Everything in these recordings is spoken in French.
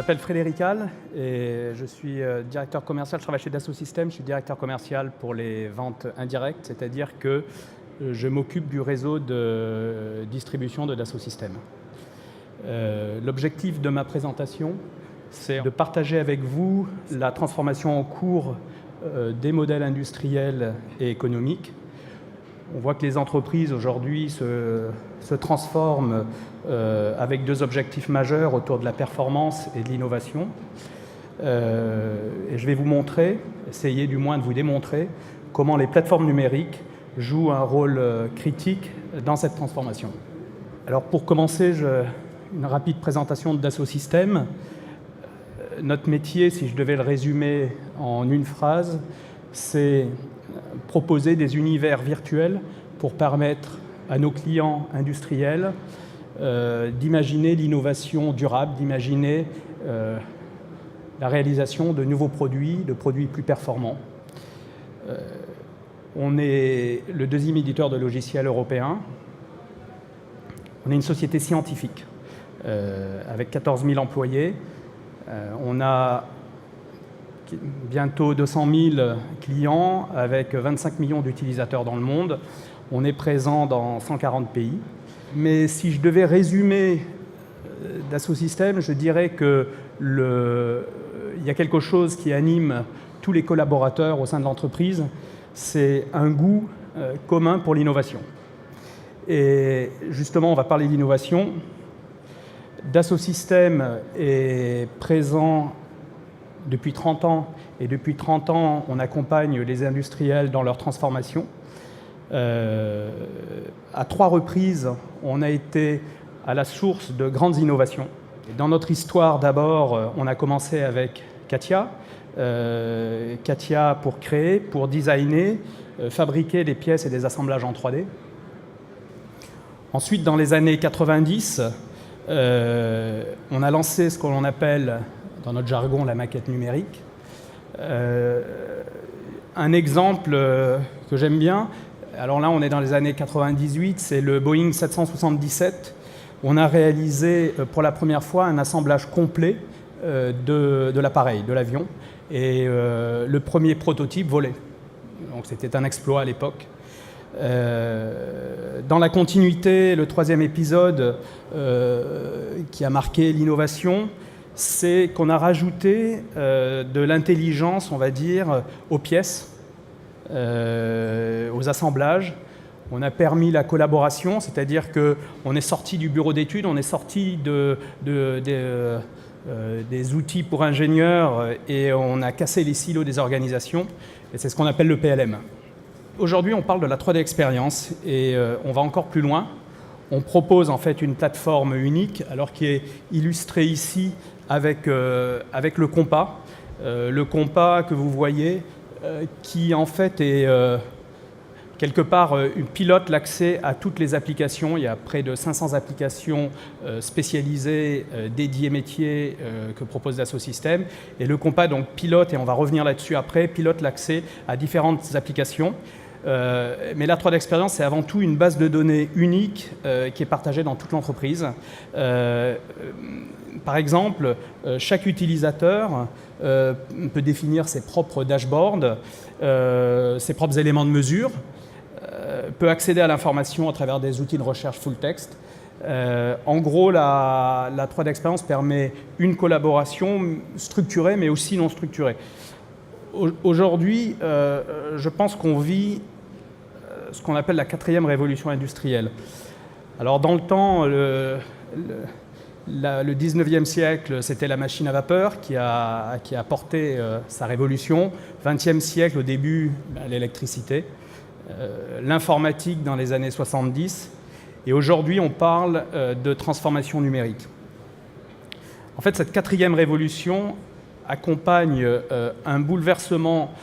m'appelle Frédéric Hall et je suis directeur commercial. Je travaille chez Dassault Systèmes. Je suis directeur commercial pour les ventes indirectes, c'est-à-dire que je m'occupe du réseau de distribution de Dassault Systèmes. L'objectif de ma présentation, c'est de partager avec vous la transformation en cours des modèles industriels et économiques. On voit que les entreprises aujourd'hui se transforment avec deux objectifs majeurs autour de la performance et de l'innovation. Et je vais vous montrer, essayer du moins de vous démontrer, comment les plateformes numériques jouent un rôle critique dans cette transformation. Alors pour commencer, une rapide présentation de Dassault Systèmes. Notre métier, si je devais le résumer en une phrase, c'est proposer des univers virtuels pour permettre à nos clients industriels d'imaginer l'innovation durable, d'imaginer la réalisation de nouveaux produits, de produits plus performants. On est le deuxième éditeur de logiciels européen. On est une société scientifique avec 14 000 employés. On a bientôt 200 000 clients avec 25 millions d'utilisateurs dans le monde. On est présent dans 140 pays. Mais si je devais résumer Dassault Systèmes, je dirais qu'il y a quelque chose qui anime tous les collaborateurs au sein de l'entreprise, c'est un goût commun pour l'innovation. Et justement, on va parler d'innovation. Dassault Systèmes est présent depuis 30 ans, et depuis 30 ans, on accompagne les industriels dans leur transformation. À 3 reprises, on a été à la source de grandes innovations. Dans notre histoire, d'abord, on a commencé avec CATIA. CATIA pour créer, pour designer, fabriquer des pièces et des assemblages en 3D. Ensuite, dans les années 90, on a lancé ce que l'on appelle, dans notre jargon, la maquette numérique. Un exemple que j'aime bien, alors là on est dans les années 98, c'est le Boeing 777. On a réalisé pour la première fois un assemblage complet de l'appareil, de l'avion, et le premier prototype volait. Donc c'était un exploit à l'époque. Dans la continuité, le 3e épisode qui a marqué l'innovation, c'est qu'on a rajouté de l'intelligence, on va dire, aux pièces, aux assemblages. On a permis la collaboration, c'est-à-dire qu'on est sorti du bureau d'études, on est sorti des outils pour ingénieurs et on a cassé les silos des organisations. Et c'est ce qu'on appelle le PLM. Aujourd'hui, on parle de la 3D Experience et on va encore plus loin. On propose en fait une plateforme unique, alors qui est illustrée ici avec le compas. Le compas que vous voyez, qui en fait est quelque part pilote l'accès à toutes les applications. Il y a près de 500 applications spécialisées, dédiées métiers que propose Dassault Systèmes. Et le compas donc pilote, et on va revenir là-dessus après, pilote l'accès à différentes applications. Mais la 3D Experience, c'est avant tout une base de données unique qui est partagée dans toute l'entreprise. Par exemple, chaque utilisateur peut définir ses propres dashboards, ses propres éléments de mesure, peut accéder à l'information à travers des outils de recherche full text. En gros, la 3D Experience permet une collaboration structurée, mais aussi non structurée. Aujourd'hui, je pense qu'on vit ce qu'on appelle la 4e révolution industrielle. Alors dans le temps, le 19e siècle, c'était la machine à vapeur qui a apporté sa révolution. 20e siècle, au début, l'électricité. L'informatique dans les années 70. Et aujourd'hui, on parle de transformation numérique. En fait, cette 4e révolution accompagne un bouleversement,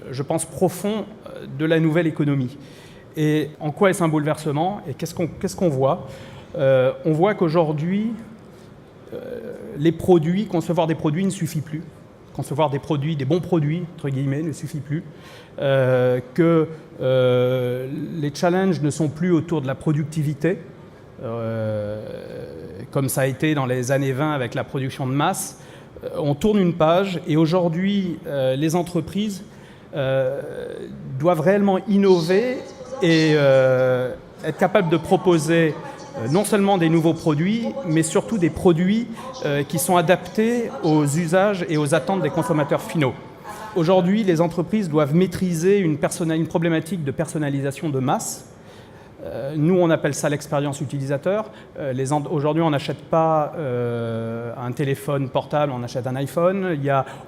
je pense, profond de la nouvelle économie. Et en quoi est-ce un bouleversement? Et qu'est-ce qu'on voit? On voit qu'aujourd'hui, les produits, concevoir des produits ne suffit plus. Concevoir des produits, des bons produits, entre guillemets, ne suffit plus. Que les challenges ne sont plus autour de la productivité, comme ça a été dans les années 20 avec la production de masse. On tourne une page et aujourd'hui, les entreprises doivent réellement innover et être capables de proposer non seulement des nouveaux produits, mais surtout des produits qui sont adaptés aux usages et aux attentes des consommateurs finaux. Aujourd'hui, les entreprises doivent maîtriser une problématique de personnalisation de masse. Nous, on appelle ça l'expérience utilisateur. Aujourd'hui, on n'achète pas un téléphone portable, on achète un iPhone.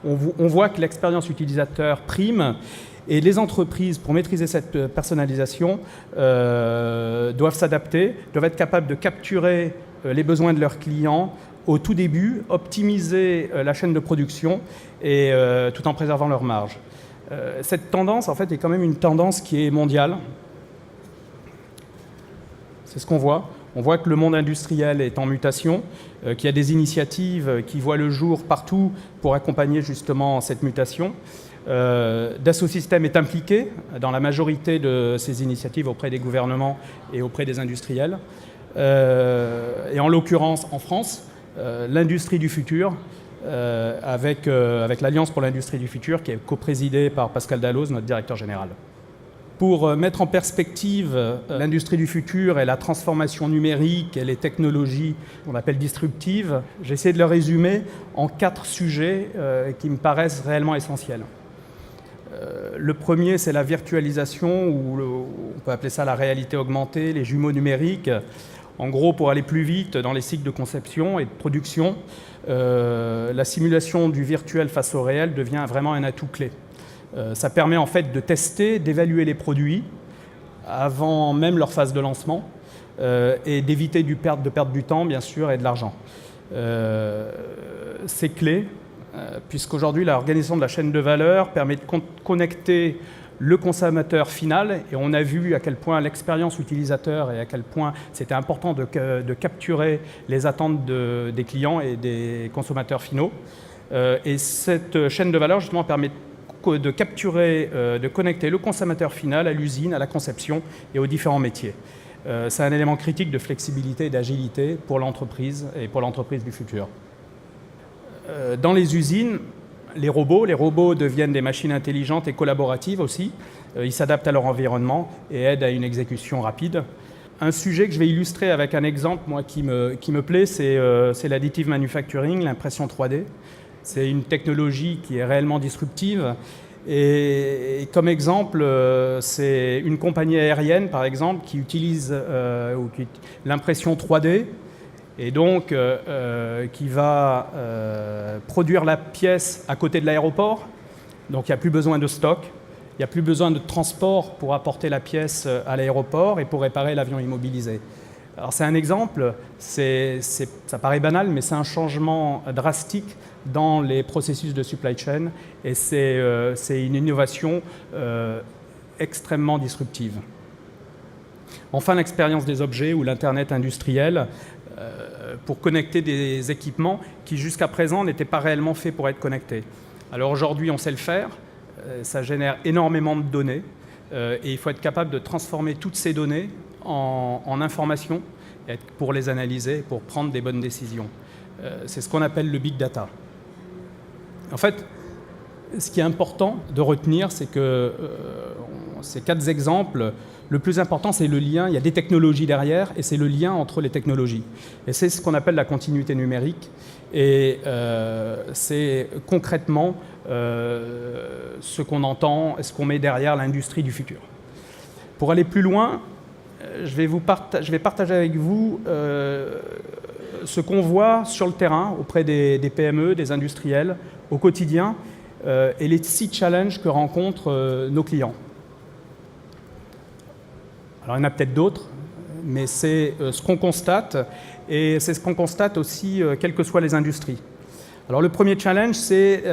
On voit que l'expérience utilisateur prime. Et les entreprises, pour maîtriser cette personnalisation, doivent s'adapter, doivent être capables de capturer les besoins de leurs clients au tout début, optimiser la chaîne de production et tout en préservant leurs marges. Cette tendance, en fait, est quand même une tendance qui est mondiale. C'est ce qu'on voit. On voit que le monde industriel est en mutation, qu'il y a des initiatives qui voient le jour partout pour accompagner justement cette mutation. Dassault Systèmes est impliqué dans la majorité de ces initiatives auprès des gouvernements et auprès des industriels. Et en l'occurrence, en France, l'industrie du futur, avec l'Alliance pour l'industrie du futur, qui est coprésidée par Pascal Dalloz, notre directeur général. Pour mettre en perspective l'industrie du futur et la transformation numérique et les technologies qu'on appelle disruptives, j'ai essayé de le résumer en 4 sujets qui me paraissent réellement essentiels. Le premier, c'est la virtualisation, ou on peut appeler ça la réalité augmentée, les jumeaux numériques. En gros, pour aller plus vite dans les cycles de conception et de production, la simulation du virtuel face au réel devient vraiment un atout clé. Ça permet en fait de tester, d'évaluer les produits avant même leur phase de lancement et d'éviter de perdre du temps, bien sûr, et de l'argent. C'est clé, puisqu'aujourd'hui, l'organisation de la chaîne de valeur permet de connecter le consommateur final, et on a vu à quel point l'expérience utilisateur et à quel point c'était important de capturer les attentes des clients et des consommateurs finaux. Et cette chaîne de valeur, justement, permet de capturer, de connecter le consommateur final à l'usine, à la conception et aux différents métiers. C'est un élément critique de flexibilité et d'agilité pour l'entreprise et pour l'entreprise du futur. Dans les usines, les robots deviennent des machines intelligentes et collaboratives aussi. Ils s'adaptent à leur environnement et aident à une exécution rapide. Un sujet que je vais illustrer avec un exemple moi, qui me plaît, c'est l'additive manufacturing, l'impression 3D. C'est une technologie qui est réellement disruptive. Et comme exemple, c'est une compagnie aérienne, par exemple, qui utilise l'impression 3D et donc qui va produire la pièce à côté de l'aéroport. Donc il n'y a plus besoin de stock, il n'y a plus besoin de transport pour apporter la pièce à l'aéroport et pour réparer l'avion immobilisé. Alors c'est un exemple, ça paraît banal, mais c'est un changement drastique dans les processus de supply chain et c'est une innovation extrêmement disruptive. Enfin, l'expérience des objets ou l'Internet industriel pour connecter des équipements qui jusqu'à présent n'étaient pas réellement faits pour être connectés. Alors aujourd'hui, on sait le faire, ça génère énormément de données et il faut être capable de transformer toutes ces données en informations pour les analyser, pour prendre des bonnes décisions. C'est ce qu'on appelle le big data. En fait, ce qui est important de retenir, c'est que ces 4 exemples, le plus important, c'est le lien. Il y a des technologies derrière et c'est le lien entre les technologies. Et c'est ce qu'on appelle la continuité numérique. Et c'est concrètement ce qu'on entend, ce qu'on met derrière l'industrie du futur. Pour aller plus loin, je vais partager avec vous ce qu'on voit sur le terrain auprès des PME, des industriels, au quotidien, et les 6 challenges que rencontrent nos clients. Alors il y en a peut-être d'autres, mais c'est ce qu'on constate, et c'est ce qu'on constate aussi, quelles que soient les industries. Alors le premier challenge, c'est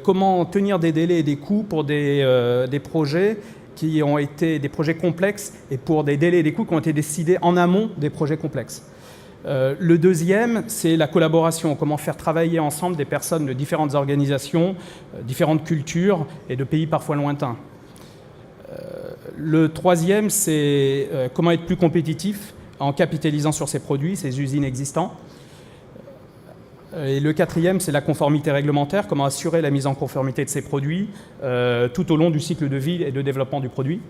comment tenir des délais et des coûts pour des projets qui ont été des projets complexes et pour des délais et des coûts qui ont été décidés en amont des projets complexes. Le deuxième, c'est la collaboration, comment faire travailler ensemble des personnes de différentes organisations, différentes cultures et de pays parfois lointains. Le troisième, c'est comment être plus compétitif en capitalisant sur ses produits, ses usines existantes. Et le quatrième, c'est la conformité réglementaire, comment assurer la mise en conformité de ces produits tout au long du cycle de vie et de développement du produit.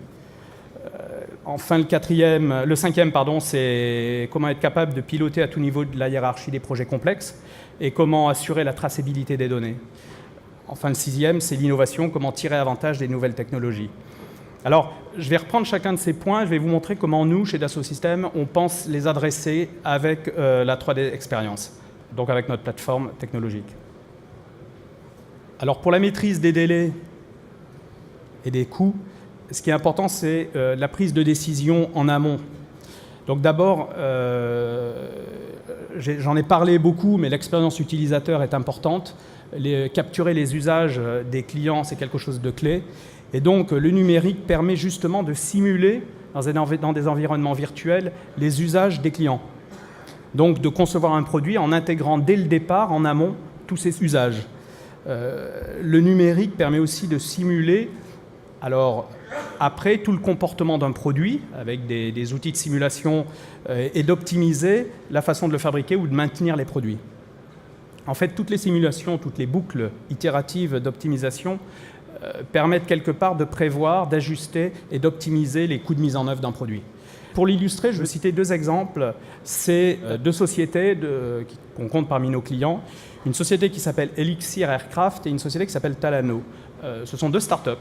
Enfin, le cinquième, c'est comment être capable de piloter à tout niveau de la hiérarchie des projets complexes et comment assurer la traçabilité des données. Enfin, le sixième, c'est l'innovation, comment tirer avantage des nouvelles technologies. Alors, je vais reprendre chacun de ces points, je vais vous montrer comment nous, chez Dassault Systèmes, on pense les adresser avec la 3D Experience, donc avec notre plateforme technologique. Alors, pour la maîtrise des délais et des coûts, ce qui est important, c'est la prise de décision en amont. Donc d'abord, j'en ai parlé beaucoup, mais l'expérience utilisateur est importante. Capturer les usages des clients, c'est quelque chose de clé. Et donc, le numérique permet justement de simuler, dans des environnements virtuels, les usages des clients. Donc, de concevoir un produit en intégrant dès le départ, en amont, tous ces usages. Le numérique permet aussi de simuler, alors, après, tout le comportement d'un produit, avec des outils de simulation, et d'optimiser la façon de le fabriquer ou de maintenir les produits. En fait, toutes les simulations, toutes les boucles itératives d'optimisation permettent quelque part de prévoir, d'ajuster et d'optimiser les coûts de mise en œuvre d'un produit. Pour l'illustrer, je vais citer deux exemples. C'est deux sociétés qu'on compte parmi nos clients. Une société qui s'appelle Elixir Aircraft et une société qui s'appelle Talano. Ce sont deux startups.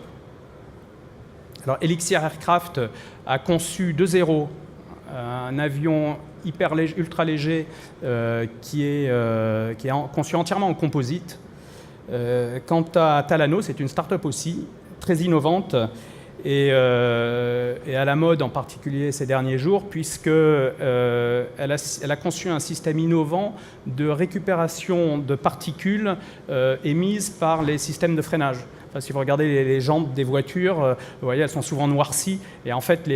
Alors, Elixir Aircraft a conçu de zéro un avion ultra léger qui est conçu entièrement en composite. Quant à Talano, c'est une start-up aussi, très innovante et à la mode en particulier ces derniers jours, puisqu'elle a conçu un système innovant de récupération de particules émises par les systèmes de freinage. Enfin, si vous regardez les jantes des voitures, vous voyez, elles sont souvent noircies. Et en fait,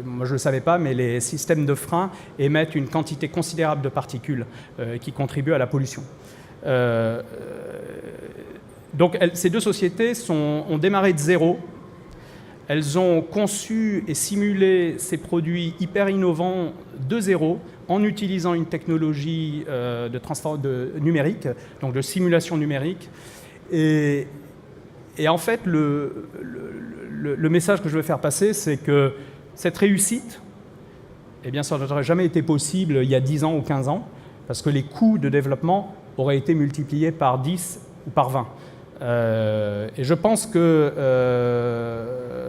moi je ne le savais pas, mais les systèmes de frein émettent une quantité considérable de particules qui contribuent à la pollution. Donc ces deux sociétés ont démarré de zéro. Elles ont conçu et simulé ces produits hyper innovants de zéro en utilisant une technologie numérique, donc de simulation numérique. Et en fait, le message que je veux faire passer, c'est que cette réussite, eh bien, ça n'aurait jamais été possible il y a 10 ans ou 15 ans, parce que les coûts de développement auraient été multipliés par 10 ou par 20. Et je pense que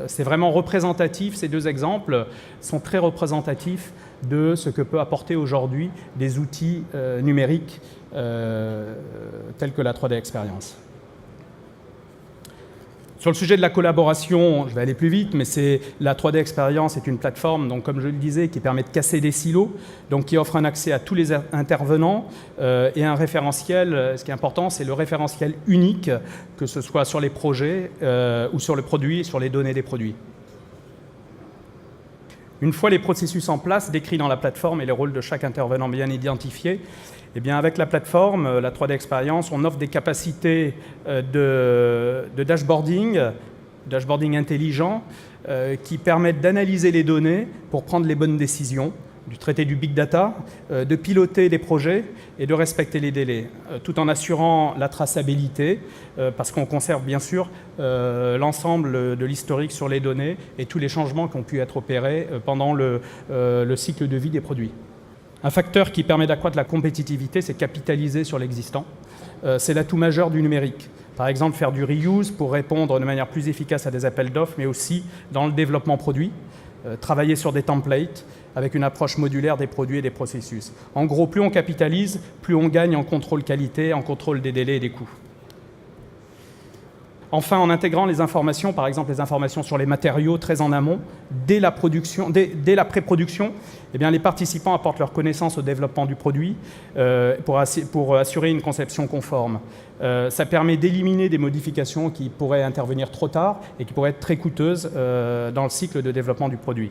c'est vraiment représentatif, ces deux exemples sont très représentatifs de ce que peut apporter aujourd'hui des outils numériques tels que la 3D Experience. Sur le sujet de la collaboration, je vais aller plus vite, mais la 3D Experience est une plateforme, donc, comme je le disais, qui permet de casser des silos, donc qui offre un accès à tous les intervenants et un référentiel. Ce qui est important, c'est le référentiel unique, que ce soit sur les projets ou sur le produit, sur les données des produits. Une fois les processus en place, décrits dans la plateforme et les rôles de chaque intervenant bien identifiés, eh bien, avec la plateforme, la 3D Experience, on offre des capacités de dashboarding intelligent, qui permettent d'analyser les données pour prendre les bonnes décisions, de traiter du big data, de piloter des projets et de respecter les délais, tout en assurant la traçabilité, parce qu'on conserve bien sûr l'ensemble de l'historique sur les données et tous les changements qui ont pu être opérés pendant le cycle de vie des produits. Un facteur qui permet d'accroître la compétitivité, c'est capitaliser sur l'existant. C'est l'atout majeur du numérique. Par exemple, faire du reuse pour répondre de manière plus efficace à des appels d'offres, mais aussi dans le développement produit, travailler sur des templates avec une approche modulaire des produits et des processus. En gros, plus on capitalise, plus on gagne en contrôle qualité, en contrôle des délais et des coûts. Enfin, en intégrant les informations, par exemple les informations sur les matériaux très en amont, dès la pré-production, eh bien, les participants apportent leur connaissance au développement du produit pour assurer une conception conforme. Ça permet d'éliminer des modifications qui pourraient intervenir trop tard et qui pourraient être très coûteuses dans le cycle de développement du produit.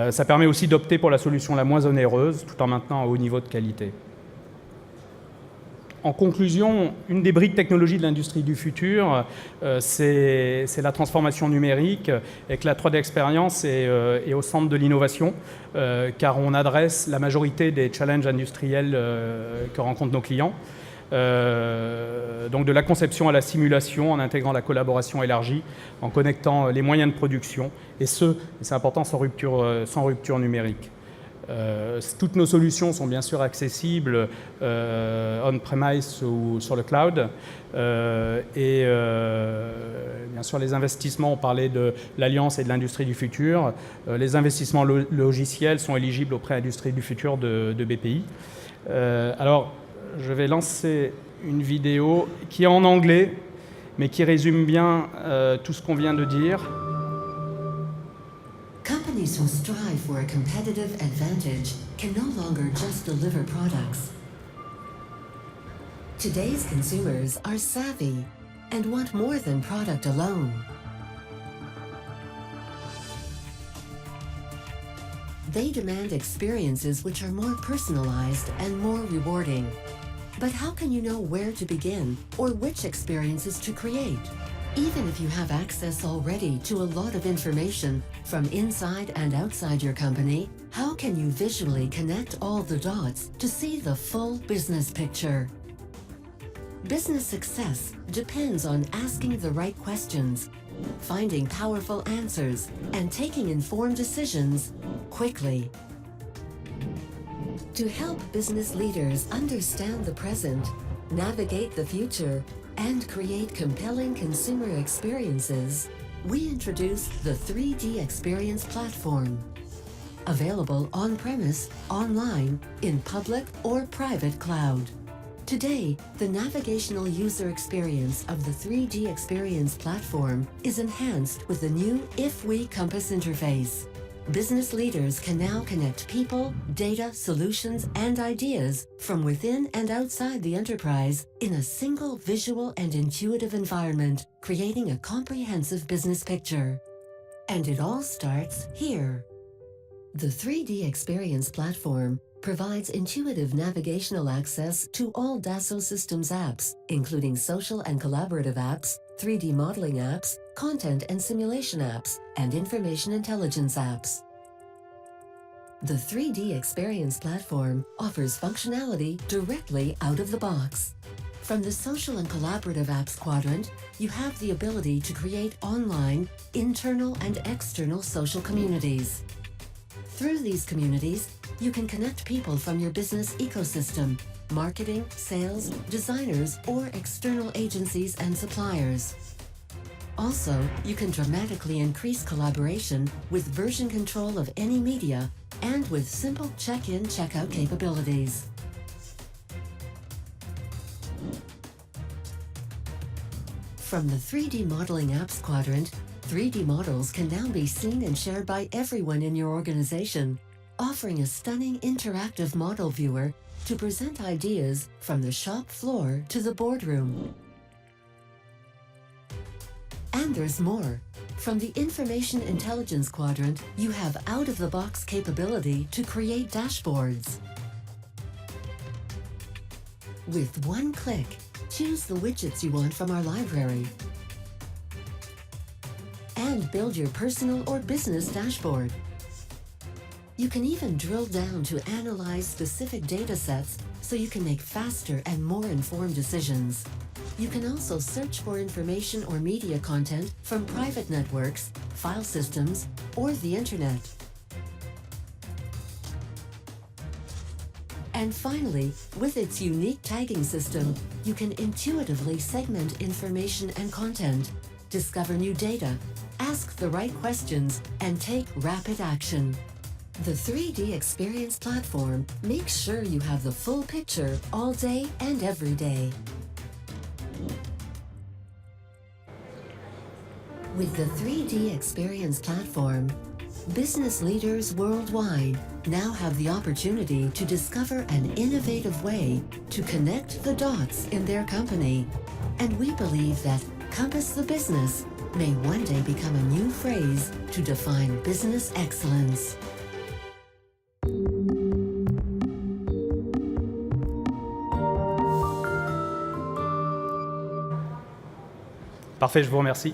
Ça permet aussi d'opter pour la solution la moins onéreuse tout en maintenant un haut niveau de qualité. En conclusion, une des briques technologies de l'industrie du futur, c'est la transformation numérique et que la 3D Experience est au centre de l'innovation, car on adresse la majorité des challenges industriels que rencontrent nos clients. Donc de la conception à la simulation, en intégrant la collaboration élargie, en connectant les moyens de production, et c'est important, sans rupture numérique. Toutes nos solutions sont bien sûr accessibles on-premise ou sur le cloud. Bien sûr, les investissements, on parlait de l'Alliance et de l'industrie du futur. Les investissements logiciels sont éligibles au prêt industrie du futur de BPI. Alors, je vais lancer une vidéo qui est en anglais, mais qui résume bien tout ce qu'on vient de dire. Companies who strive for a competitive advantage can no longer just deliver products. Today's consumers are savvy and want more than product alone. They demand experiences which are more personalized and more rewarding. But how can you know where to begin or which experiences to create? Even if you have access already to a lot of information from inside and outside your company, how can you visually connect all the dots to see the full business picture? Business success depends on asking the right questions, finding powerful answers, and taking informed decisions quickly. To help business leaders understand the present, navigate the future, and create compelling consumer experiences, we introduced the 3D Experience Platform. Available on-premise, online, in public or private cloud. Today, the navigational user experience of the 3D Experience Platform is enhanced with the new IFWE Compass interface. Business leaders can now connect people, data, solutions, and ideas from within and outside the enterprise in a single visual and intuitive environment, creating a comprehensive business picture. And it all starts here. The 3D Experience Platform provides intuitive navigational access to all Dassault Systems apps, including social and collaborative apps, 3D modeling apps, content and simulation apps, and information intelligence apps. The 3D Experience Platform offers functionality directly out of the box. From the social and collaborative apps quadrant, you have the ability to create online, internal, and external social communities. Through these communities, you can connect people from your business ecosystem, marketing, sales, designers, or external agencies and suppliers. Also, you can dramatically increase collaboration with version control of any media and with simple check-in, check-out capabilities. From the 3D Modeling Apps quadrant, 3D models can now be seen and shared by everyone in your organization, offering a stunning interactive model viewer to present ideas from the shop floor to the boardroom. And there's more. From the Information Intelligence quadrant, you have out-of-the-box capability to create dashboards. With one click, choose the widgets you want from our library and build your personal or business dashboard. You can even drill down to analyze specific data sets so you can make faster and more informed decisions. You can also search for information or media content from private networks, file systems, or the internet. And finally, with its unique tagging system, you can intuitively segment information and content, discover new data, ask the right questions, and take rapid action. The 3D Experience Platform makes sure you have the full picture all day and every day. With the 3D Experience Platform, business leaders worldwide now have the opportunity to discover an innovative way to connect the dots in their company. And we believe that Compass the Business may one day become a new phrase to define business excellence. Parfait, je vous remercie.